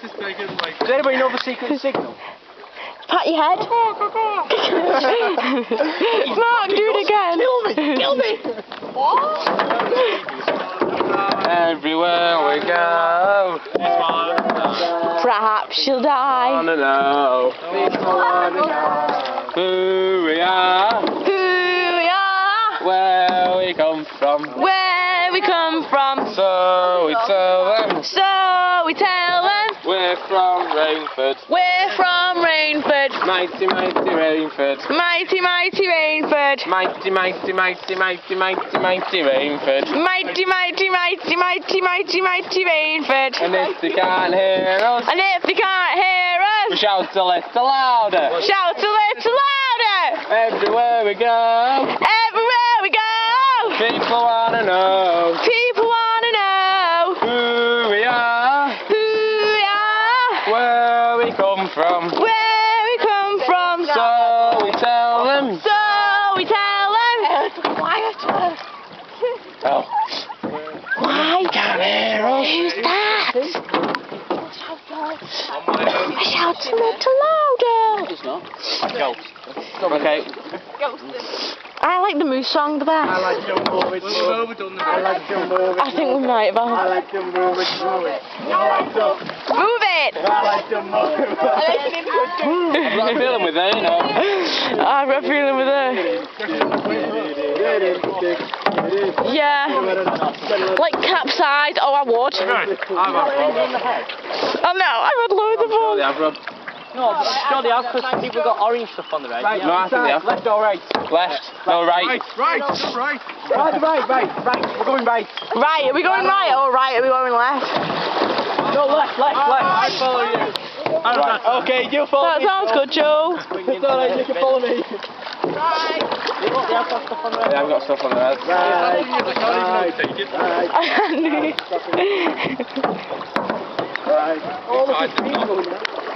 this is taken like... Does anybody know the secret signal? Pat your head. Mark, do it again. Kill me! Everywhere we go. Perhaps she'll die. Wanna know who we are, where we come from. Where we come from. So we tell them we're from Rainford. We're from Rainford. Mighty, mighty Rainford. Mighty, mighty Rainford. Mighty, mighty, mighty, mighty, mighty, mighty Rainford. Mighty, mighty, mighty, mighty, mighty, mighty Rainford. And if they can't hear us, And if they can't hear we us, shout a little louder. shout a little louder. Everywhere we go, Everywhere we go, people wanna know people wanna know who we are, who we are, where we come from. where we come from. So we tell them. So we tell them. Oh. Why? Can't hear us. Who's that? Shout a little louder. It's not. Okay. I like the Moose song the best. We've overdone the I think we might have. Move it! I've got a feeling with her, you know. I've got a feeling with her. Yeah. Like capsized. Oh, I would. Oh no, I've had loads of fun. I've rubbed. No, sure they have, because people got orange stuff on the right. No, I think they have. Left or right? Left. No, right. Right. Right. We're going right. Right, are we going right or right? Are we going left? No, left. I follow you. Right. Okay, you follow That me. sounds good, Joe. It's alright, you can follow me. Right. They have got stuff on the right. Yeah, I've got stuff on the head. Right. All of the people.